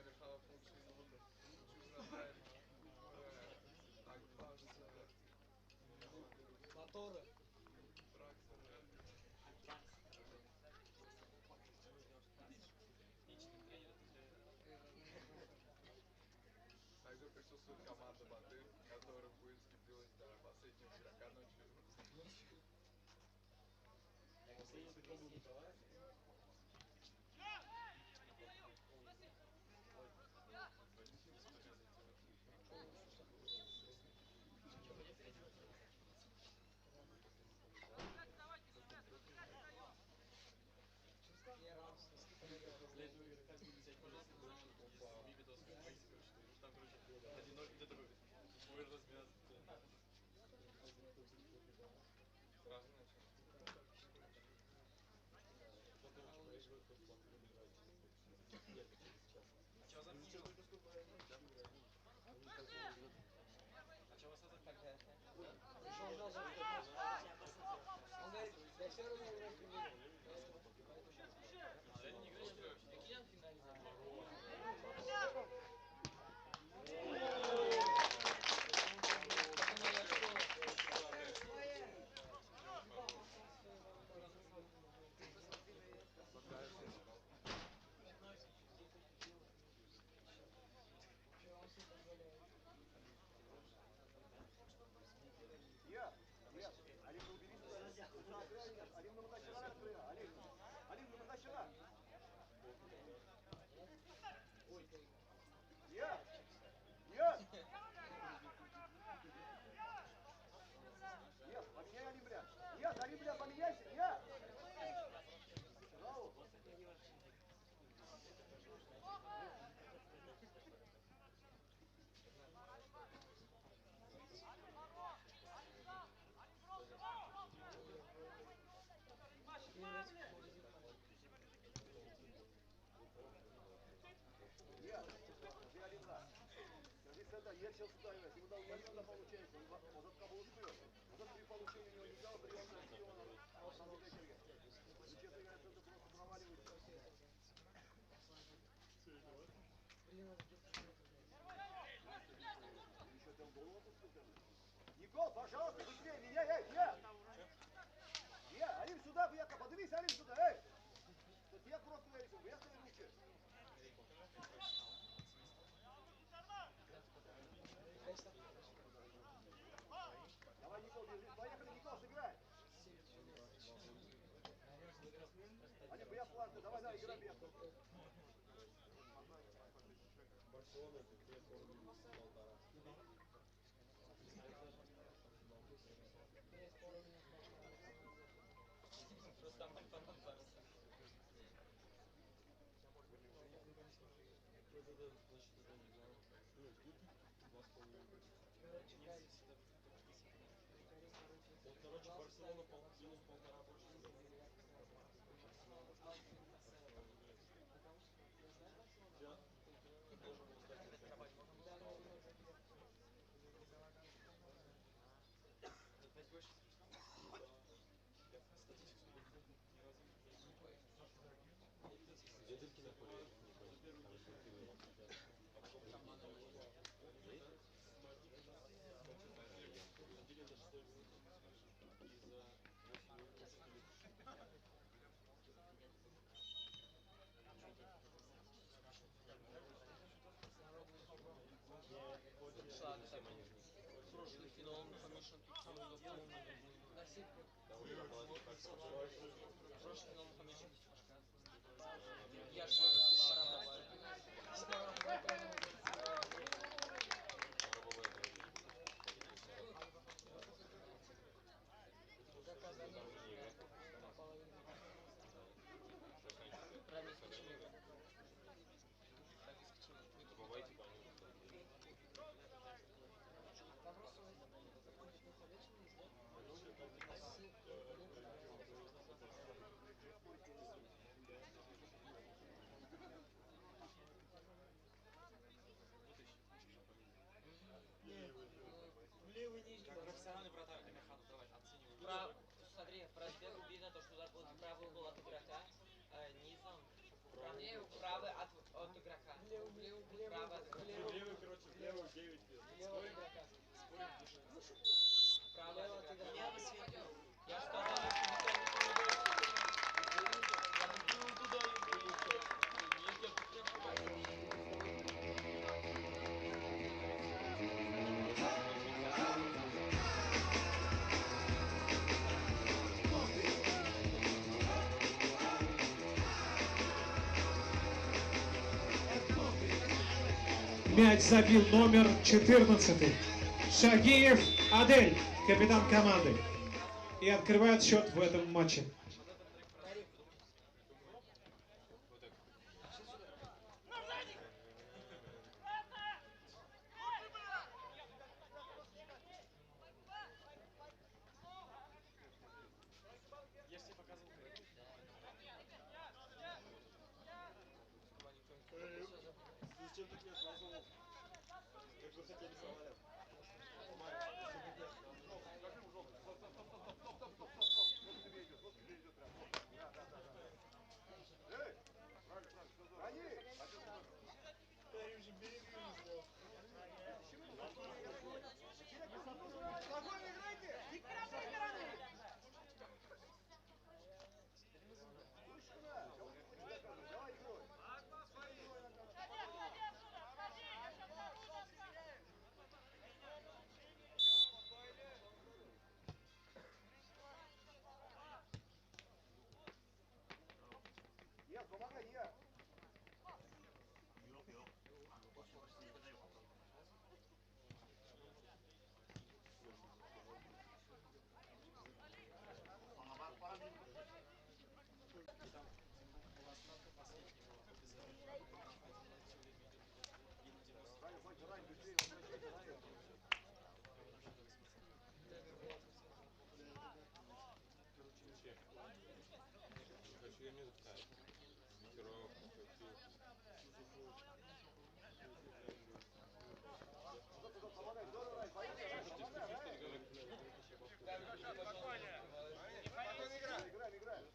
Амирханов получил Моторы. Также присутствует команда Батыр, которая будет скипировать до последнего игрока ночью. Последнего игрока взять, пожалуйста, видос в Фейсбуке, что там, короче, 1-0, и ты такой, ой, развязан. Сразу начал. Чего за ничего? А чего вас так? Он говорит, я все равно играть не буду. А я не играю, что ли? Какие нам финализируют? Алим, ну убери сюда. Алим, ну вытащила открыла. Алим, ну вытащила. Нет, поменяй Алим, бля. Нет, Алим, бля, поменяйся. Нет. Браво. Нет, ты Алим, да. Здесь это, я сейчас сюда играть. Ему дал Алим, получается. Вот этот кабул успел. Вот это при получении у него не взял, приемная сила. Честно говоря, это просто проваливается. Еще там голову опустил. Никол, пожалуйста, быстрее меня, Алим сюда, выехал, поднимись, Алим сюда, Тут я просто выехали руки. Давай, Никол, держись, поехали, Никол, сыграй. Алим, бья планку, давай, играй, бья. Барселона это 2,5. Просто там альфа-банк. Это значит, это не знаю. 2,5. Вот, короче, Барселона минус 1,5 больше. Я должен был стать. Опять больше? Где дырки на поле? Не понял. Там же Прошлый финал мы помешан Прошлый финал мы помешан. Я же Забывайте, от игрока. Левый, короче, в левую 9 бил. Левого игрока. Право Лево от от игрока. игрока. Я сказал, если Я не туда иду. Нет, я тут не ошибаюсь. Мяч забил номер 14. Шагиев Адель, капитан команды. И открывает счет в этом матче. Я же тебе показывал. Зачем ты меня сразу? Как вы хотели самолет? Скажи ему, Жога, стоп. Вот к тебе идет, вот к тебе идет прям. Вот. Да. Эй! Правильно, что за... Они! Я уже беременна сделал. Спокойно играйте! Точно! Кого ты будешь заказывать? Давай, игрой! Нет, помогай, я! Раня, хватит, Рань, быстрее, возвращайся, Раня. Хочу я не записать. Пирог, Помогай, здорово, Рань, поехали, Рань, помогай, Рань. Играем.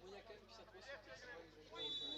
у меня как 58, ты сегодня за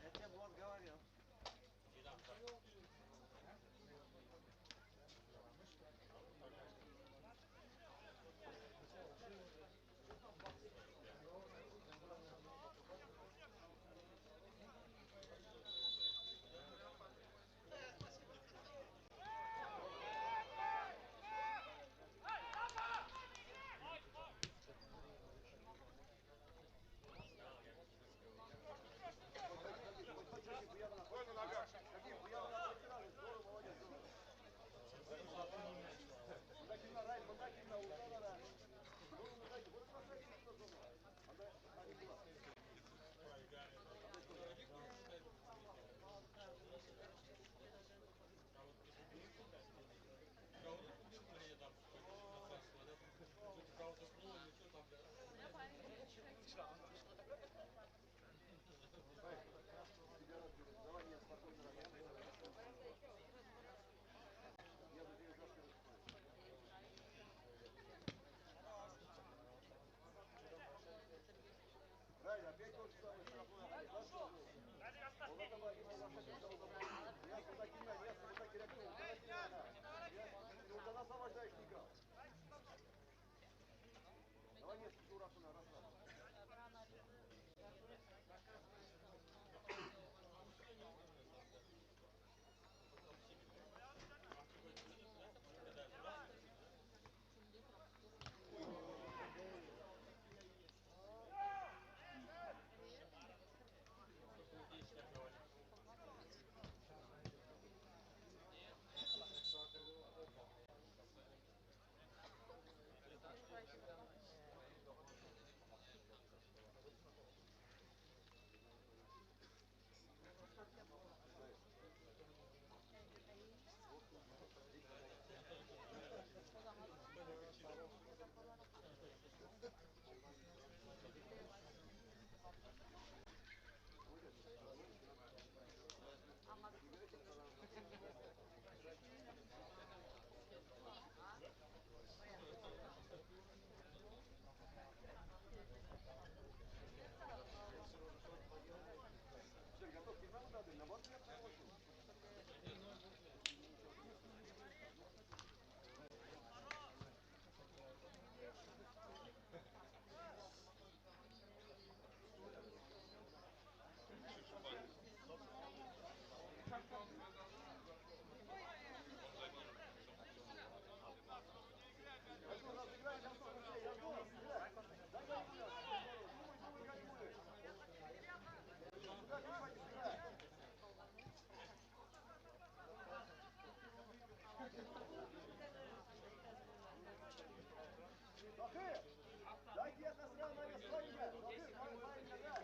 Я тебе вот говорил. Ой, на ногах. Какие хуявы протирали. Здорово, молодец, здорово. Махакина, Рай, Махакина, Ултанара. Здорово, Махакина. Вот красавица, что зона. Она не была. ударать не надо. Не удала освобождаешь никак. Давай несколько раз на раз. Все, готов, не надо даты, наоборот, я прошу. Антон, разыграем, Антон, Андрей, Антон, играй. Дай гайвуля, думай, гайвуля. Куда бежать, играй. Захыр, дайте я насрал на вес своими. Захыр, правильно, играй.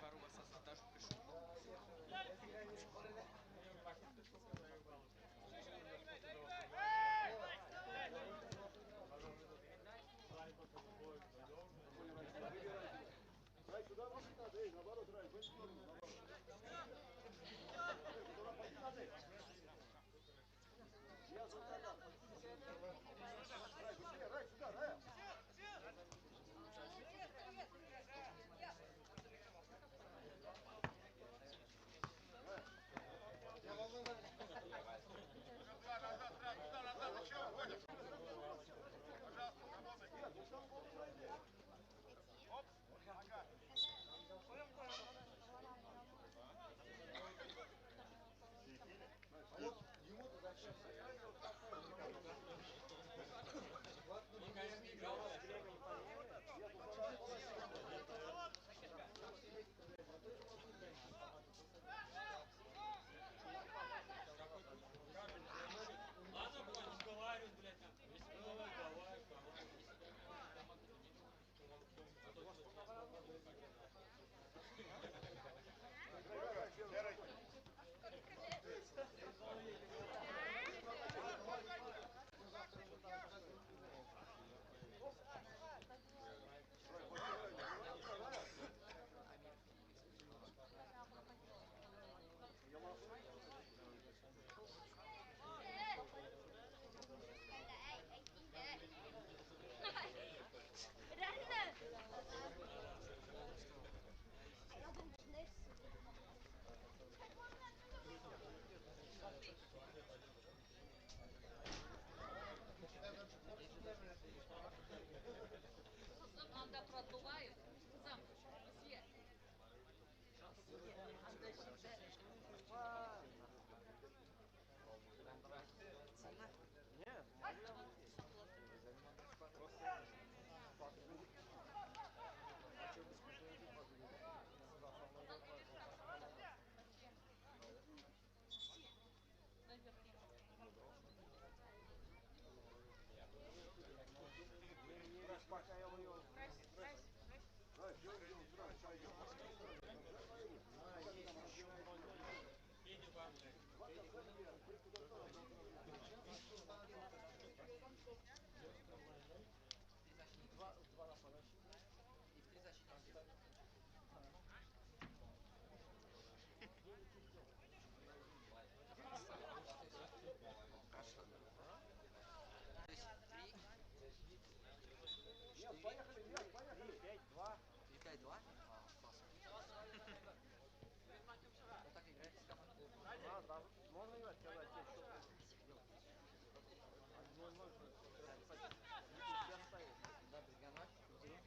Пару массажа даже пришел. Рай, сюда бросить надо, эй, наоборот, Рай, в эту сторону, наоборот. Туда пойти надо. Я за тебя. Рай, быстрее, Рай, сюда, Рай. Ладно, будем разговаривать, блядь, там. пока я ее... Знаешь, дело сразу пройдет. Два нападающих. И в 3 защитника. То есть 3, Нет, поехали, нет, поехали. 5-2. 3-5-2? А, классно. Ну так играет с командой. Да, можно играть, когда тебе счет 0-0. Все оставили. Да, Бригана, Куди,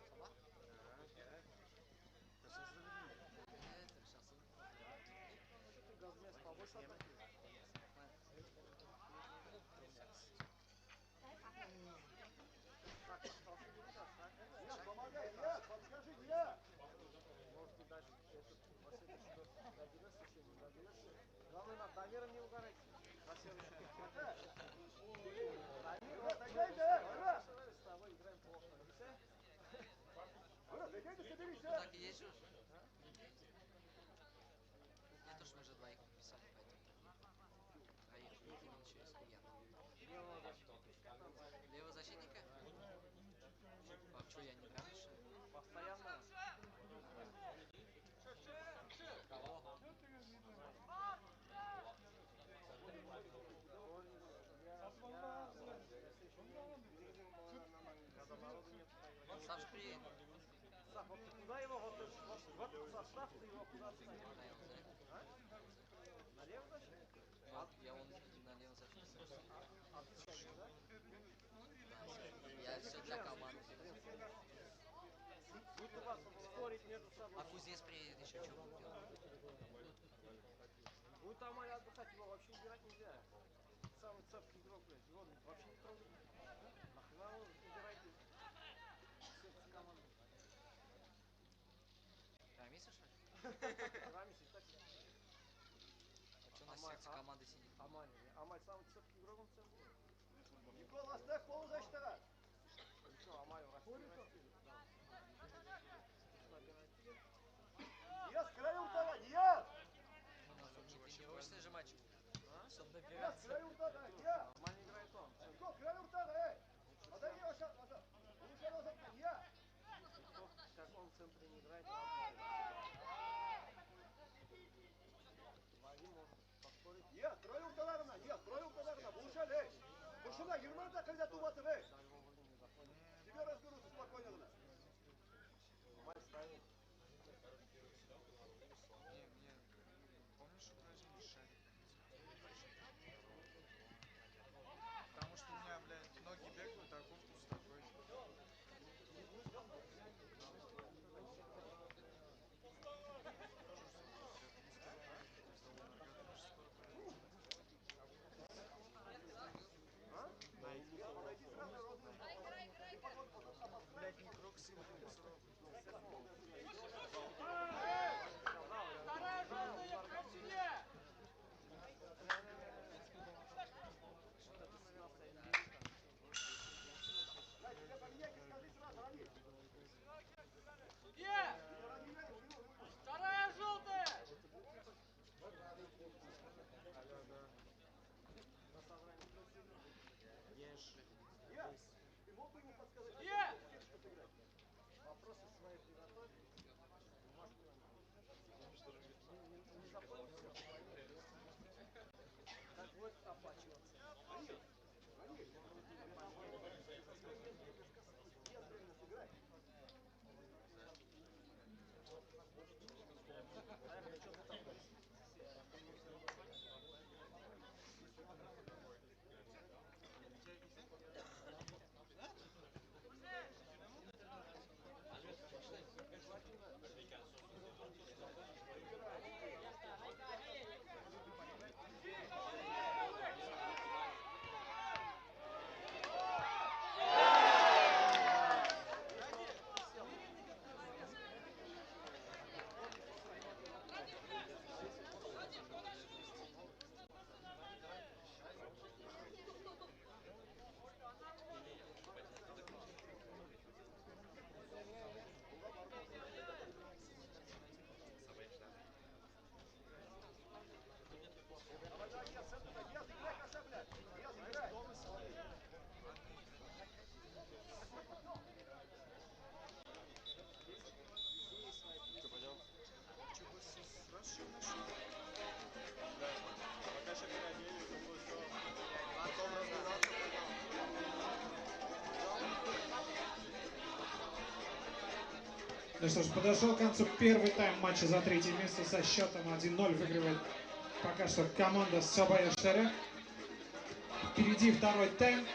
Сама. Это шансы. Ты газмес побольше атакуешь. Так, остался сейчас, так? Нет, помогай, нет, подскажи, нет. Может быть, даже этот, во следующий год доберешься еще, не доберешься. Главное, над Дамиром не угорать. На следующий год. Ребята, играйте, ура! С тобой играем плохо. Все? Ура, дойдите, соберись, Ну так и есть же. Не то, что мы уже двоих подписали, поэтому. Троих. Именно еще есть я. Левого защитника. Левого защитника? А что, я не играю больше? Постоянно. Кого? Когда народу нет, Сам же приедет. Сав, вот куда его, вот в этот состав ты его куда ставишь? А? На левый защитник? Я он на левом защитнике. А ты тянешь, да? Я все для команды. Будут у вас спорить между собой. А Кузнец приедет еще, что будет делать? Будет Амаль отдыхать, его вообще убирать нельзя. Самый цепкий игрок, блядь, его вообще не трогать. Нахрена вы убираете сердце команды? Рамиса, что ли? Рамис и так. А что на сердце команды сидит? Амаль самый цепкий игрок в центре. Никола, оставь полузащита. Ничего, Амаль расти. Нет, с краю удара, нет! Не тренируешься же матч? Чтоб Нет, с набираться. краю удара, нет! Амаль играет он. Никол, с краю удара, эй! Отойди, назад, назад! Получай назад, нет! Никто, как он в центре не играет, Вадим может поспорить. Нет, трое ударно, нет, трое ударно, получай, эй! Кушина, Герман, когда туватыр, эй! На его уровне не заходит. Тебе разберутся спокойно, гна. Амаль ставит. Помнишь упражнение шарик? Потому что у меня, блядь, ноги бегают, а корпус такой. Подойди сразу, родной. Блядь, не кроксы, блядь, срок. Вторая желтая, к себе! Дай тебе поменять, скажи сразу, Рамиль. Судья! Вторая желтая! Ешь. Нет, ты мог бы ему подсказать, Судья! что сыграть? Вопросы свои приготовь. Не запомнил. Как будет оплачиваться? Рамиль, Рамиль, нет времени сыграть. Что ты там? Ну что ж, подошел к концу первый тайм матча за третье место со счетом 1-0. Выигрывает пока что команда Сабая Шаря. Впереди второй тайм.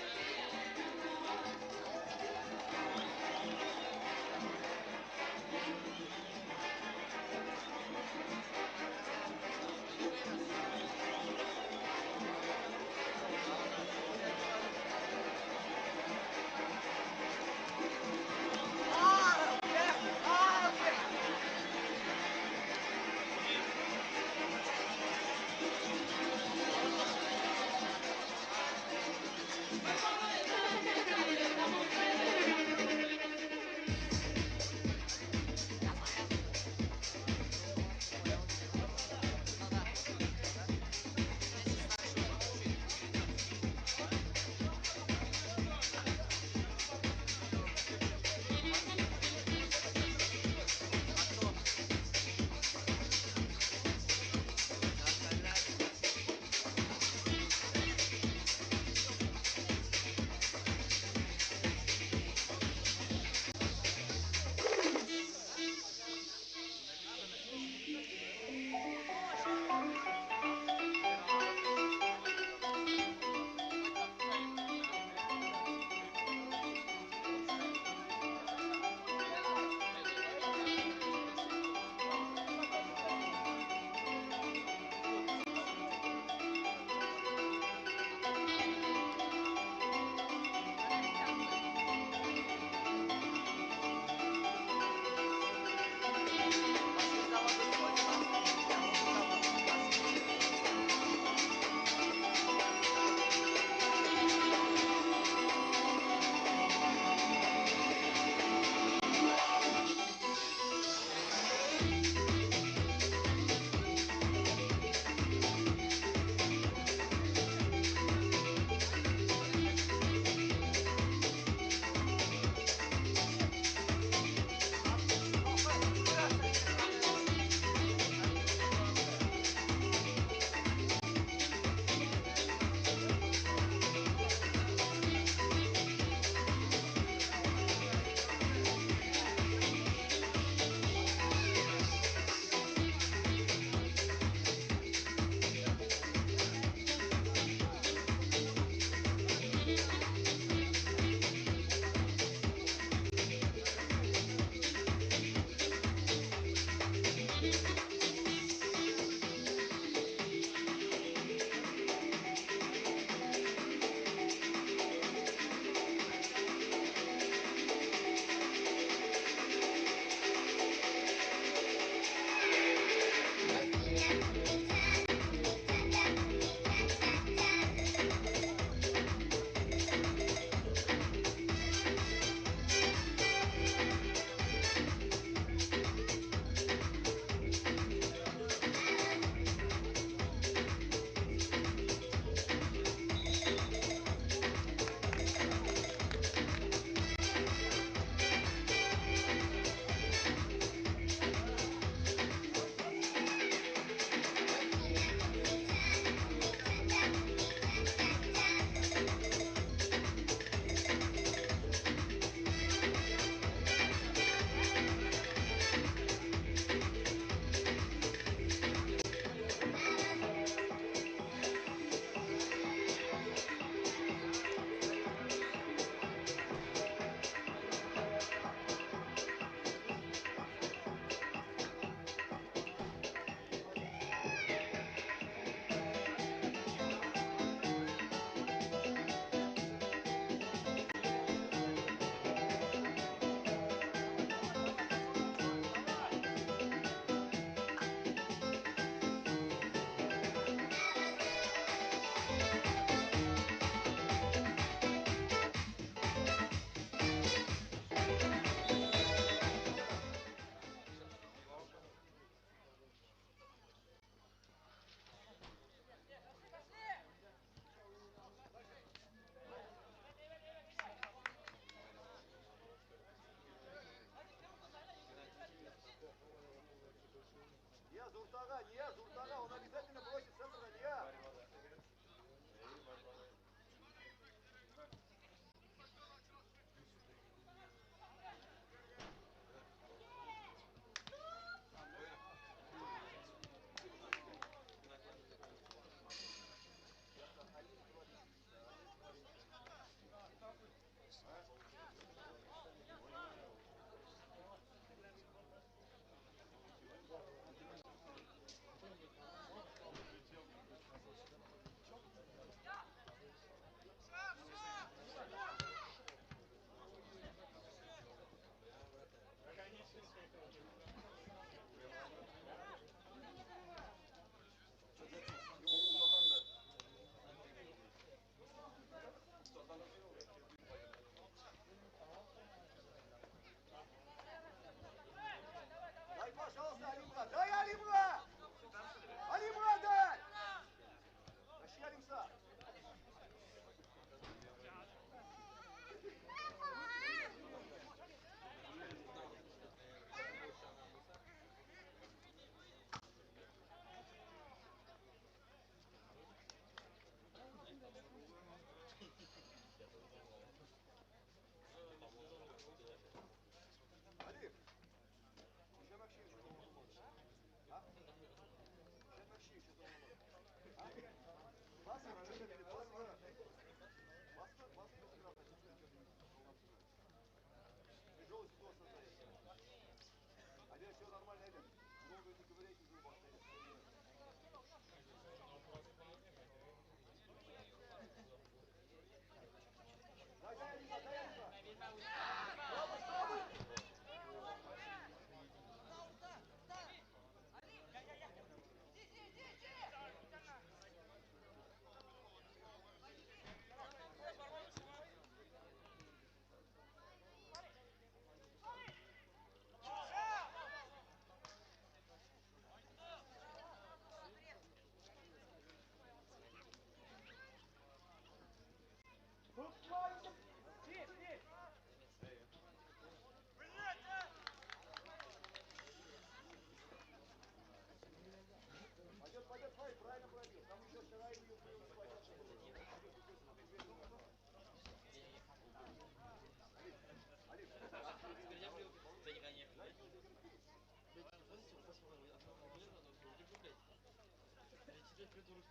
придурок.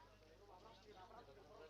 Нифига забили, блядь.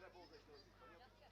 зря ползать. Понятно?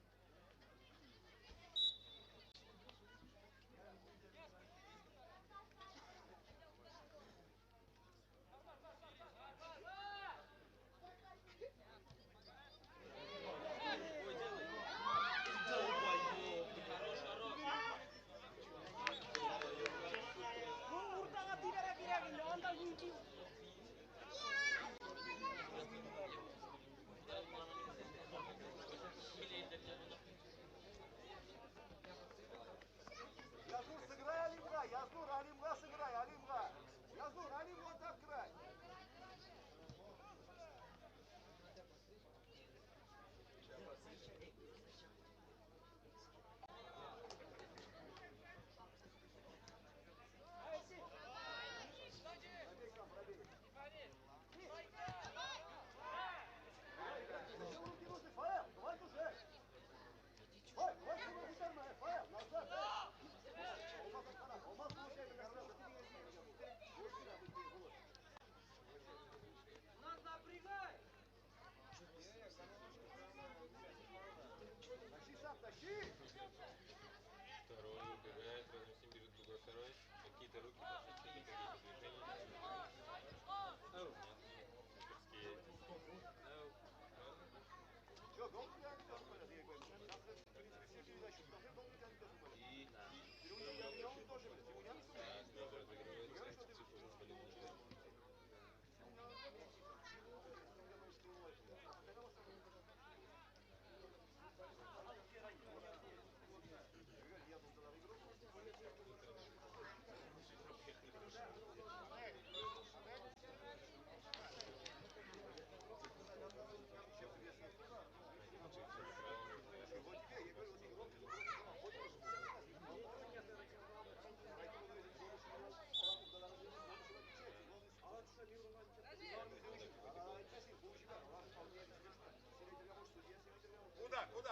Язур, сыграй Алимга, Язур, Алимга, сыграй, Алимга. Язур, Алимга, так край. Пробей, там, пробей. Руки, руки, Фаэл, давай уже. Давай, давай, давай, ударная, Фаэл, назад, Olmaz sana, olmaz bu şey mesela. Нас напрягай! Тащи сам, тащи! Второй убегает, разностим бежит другой второй. Какие-то руки пошли, какие-то движения. Что, долго тебя не тоже болят? Я говорю, сейчас передачу, должны долго тебя не тоже болят. И он тоже, блядь, ему не надо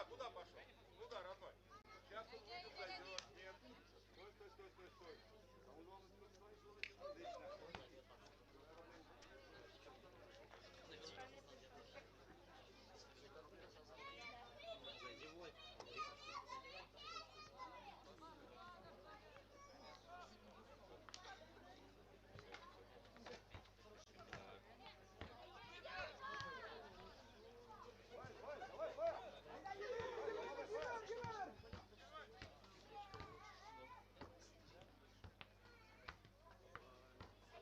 Куда пошел? Куда, родной? Сейчас тут выйдет, зайдет. Нет. Стой. Зайди в лайк. Давай.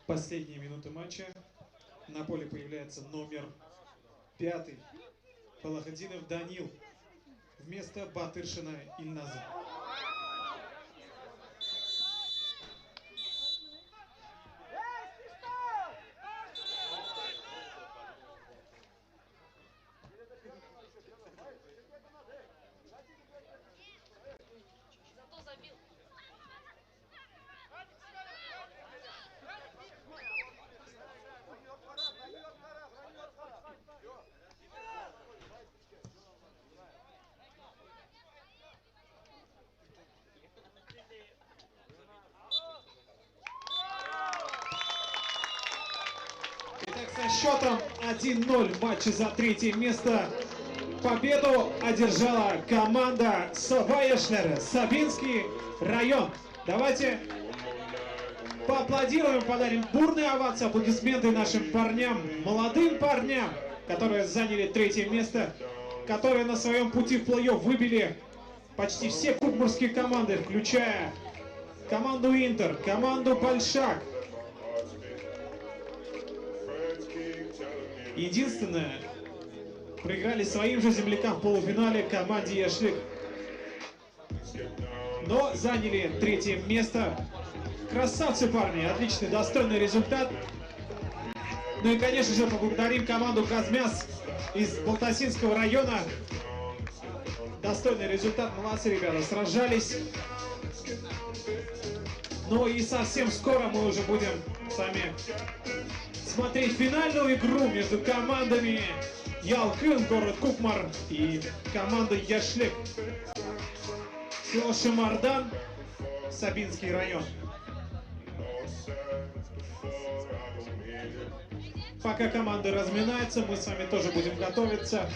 Последние минуты матча. На поле появляется номер 5. Балахадинов Данил вместо Батыршина Ильназа. Со счетом 1-0 в матче за третье место победу одержала команда Сабаяшлер, Сабинский район. Давайте поаплодируем, подарим бурные овации, аплодисменты нашим парням, молодым парням, которые заняли третье место, которые на своем пути в плей-офф выбили почти все кубмурские команды, включая команду Интер, команду Большак. Единственное, проиграли своим же землякам в полуфинале команде Яшлык. Но заняли третье место. Красавцы, парни, отличный, достойный результат. Ну и, конечно же, поблагодарим команду «Казмяс» из Балтасинского района. Достойный результат, молодцы ребята, сражались. Ну и совсем скоро мы уже будем с вами смотреть финальную игру между командами Ялкын, город Кукмар, и командой Яшлек, село Шимардан, Сабинский район. Пока команды разминаются, мы с вами тоже будем готовиться.